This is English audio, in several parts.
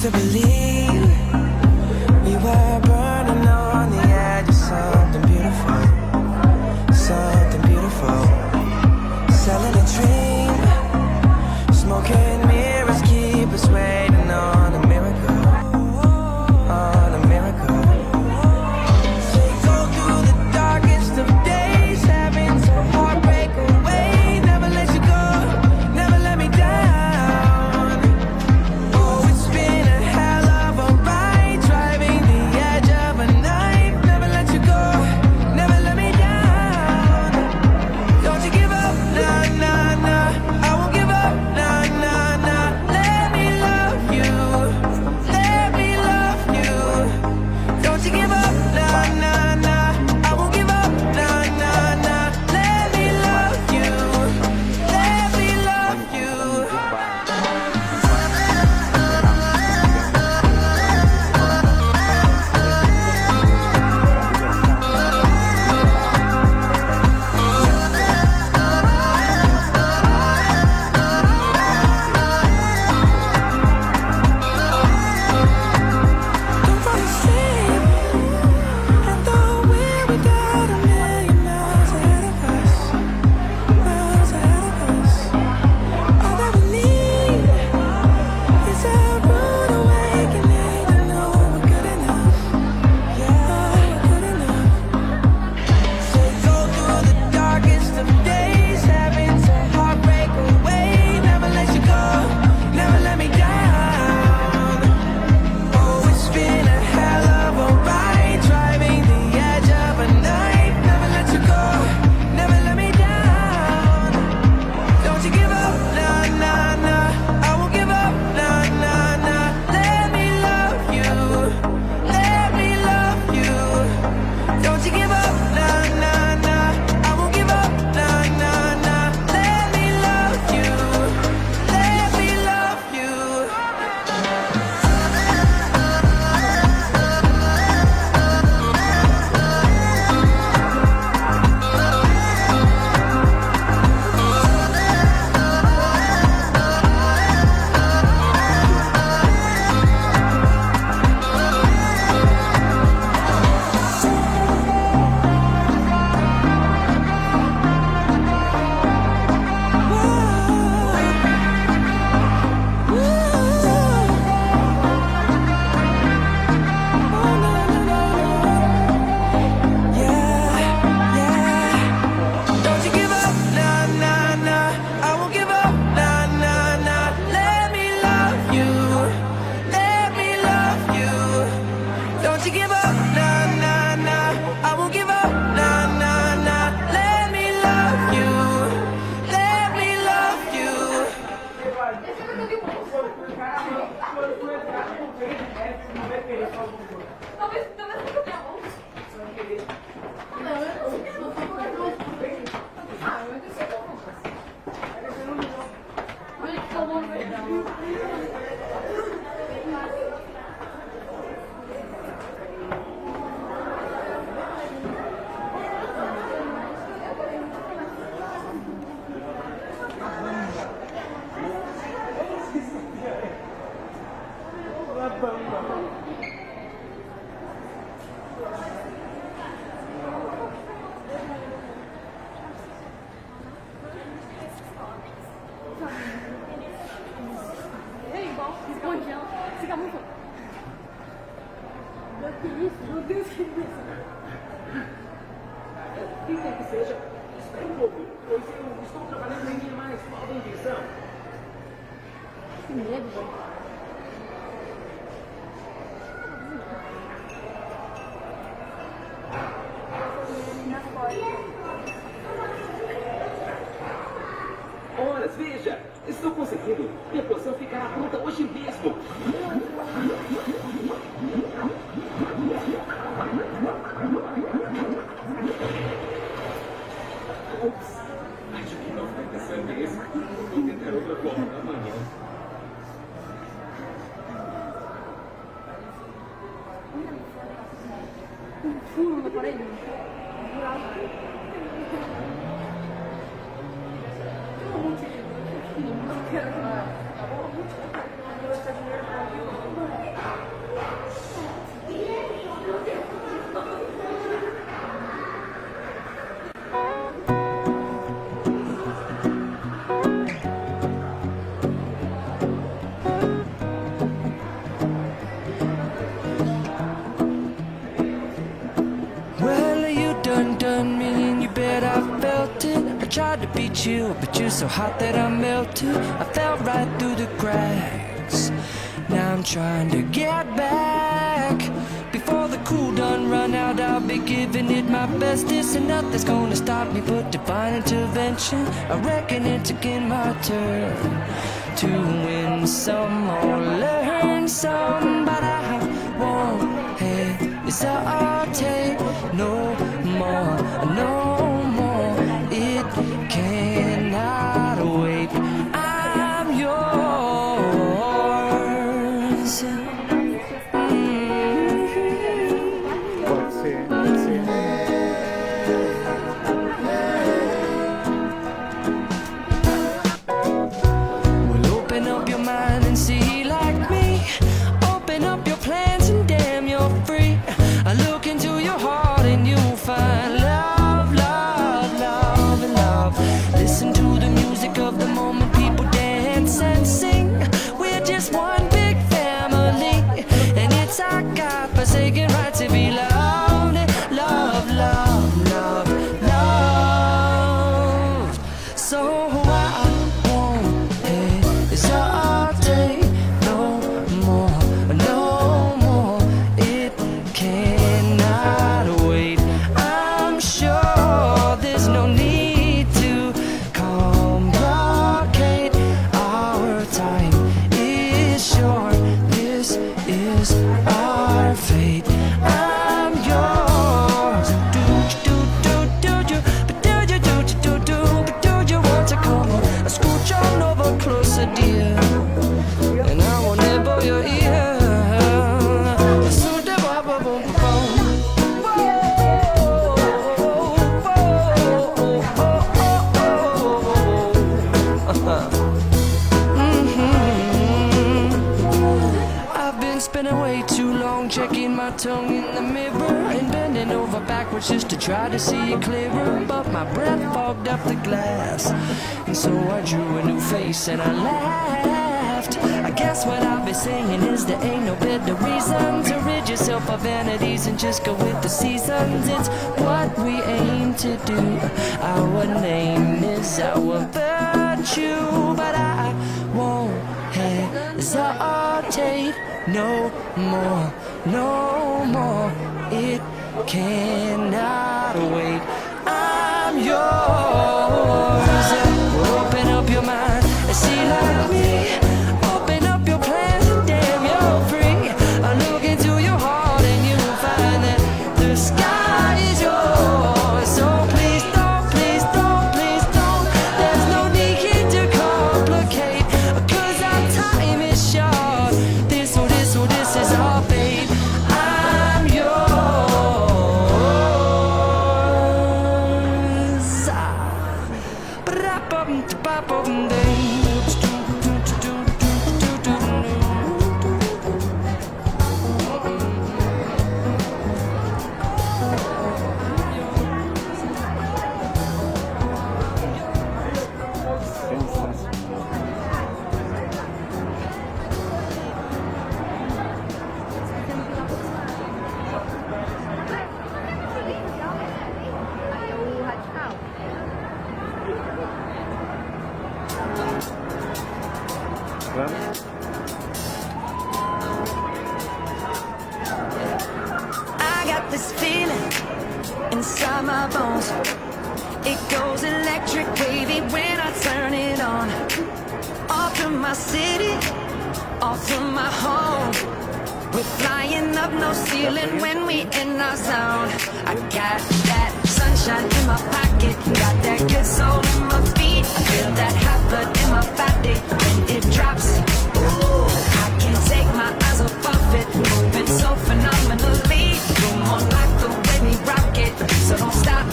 to believe we were burning on the edge of something beautiful, something beautiful. Selling a dream, smoking mirrors keep us waiting on a miracle, on a miracle. So you go through the darkest of days, having to heartbreak away. Never let you go, never let me down. Oh, it's been a hell of a ride, driving the edge of a knife. Never let you go, never let me down. Don't you give up, nah, nah, nah. I won't give up, nah, nah, nah. Let me love you, let me love you. Don't you give up, nah, nah, nah. I won't give up, nah, nah, nah. Let me love you, let me love you. Don't fall asleep, and though we got a million miles ahead of us, miles ahead of us. All that we need is a rude awakening to know we're good enough, yeah, we're good enough. So go through the darkest of days, having to heartbreak away. Never let you go, never let me down. Oh, it's been a hell of a ride, driving the edge of a knife. Never let you go, never let me down. Don't you give up, nah, nah, nah. I won't give up, nah, nah, nah. Let me love you, let me love you. Don't you give up, nah, nah, nah. I won't give up, nah, nah, nah. Let me love you, let me love you. Don't you give up, nah, nah, nah. I won't give up, nah, nah, nah. Let me love you, let me love you. Don't you give up, nah, nah, nah. I won't give up, nah, nah, nah. Let me love you, let me love you. Quem quer que seja, espere um pouco, pois eu estou trabalhando em minha mais nova invenção. Que medo, velho. Ora, veja, estou conseguindo. Minha poção ficará pronta hoje mesmo. Ups, acho que não vai dessa vez. Vou tentar outra forma amanhã. Furo na parede. Não quero que hit you, but you're so hot that I melt too. I fell right through the cracks. Now I'm trying to get back. Before the cool done run out, I'll be giving it my best. This and nothing's gonna stop me but divine intervention. I reckon it's again my turn to win some or learn some, but I won't hesitate no more, no more. It cannot wait. I'm yours. Well, open up your mind and see like me. Open up your plans and damn, you're free. I look into your heart and you'll find love, love, love, and love. Listen to the music of the moment, people dance and sing. We're just one big family, and it's our God-forsaken right to be loved, love, love, love, love. So I won't hesitate no more, no more. It cannot wait. I'm sure there's no need to complicate. Our time is short. This is our fate. I'm yours. Do you, but do you, but do you want to come on? Scooch on over closer, dear, and I will nibble your ear. I've been spending way too long checking my tongue in the mirror and bending over backwards just to try to see it clearer, but my breath fogged up the glass, and so I drew a new face and I laughed. I guess what I've been saying is there ain't no better reason to rid yourself of vanities and just go with the seasons. It's what we aim to do. Our name is our virtue, but I won't hesitate no more, no more. It cannot wait. I'm yours. Open up your mind and see like me. Open up your plans and damn, you're free. I look into your heart and you'll find that the sky is yours. So please don't, please don't, please don't. There's no need here to complicate, 'cause our time is short. This is our fate. I'm yours. I got this feeling inside my bones. It goes electric wavy when I turn it on. Off from my city, off from my home. We're flying up no ceiling when we in our zone. I got that sunshine in my pocket, got that good soul in my feet. I feel that hot blood in my body when it drops. Ooh, I can't take my eyes off of it, moving so phenomenally. You're more like the way we rock it, so don't stop.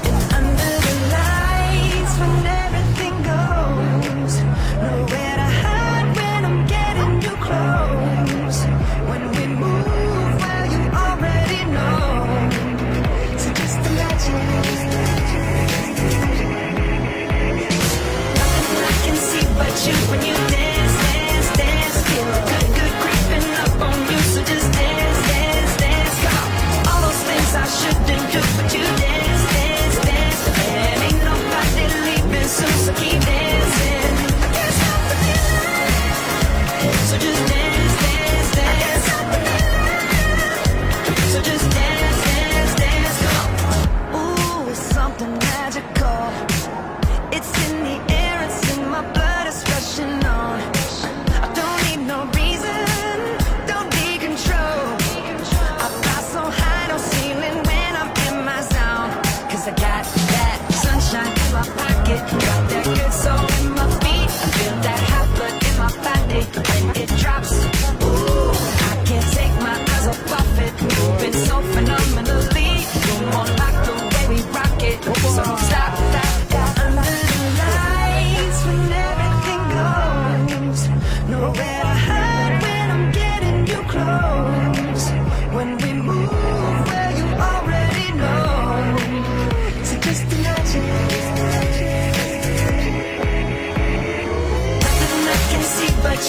And under the lights when everything goes, nowhere to hide when I'm getting you close. When we move, well you already know. So just imagine.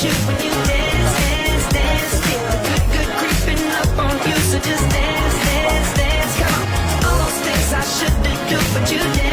you when you dance, dance, dance. Feel the good, good creeping up on you, so just dance, dance, dance. Come on, all those things I shouldn't do, but you dance.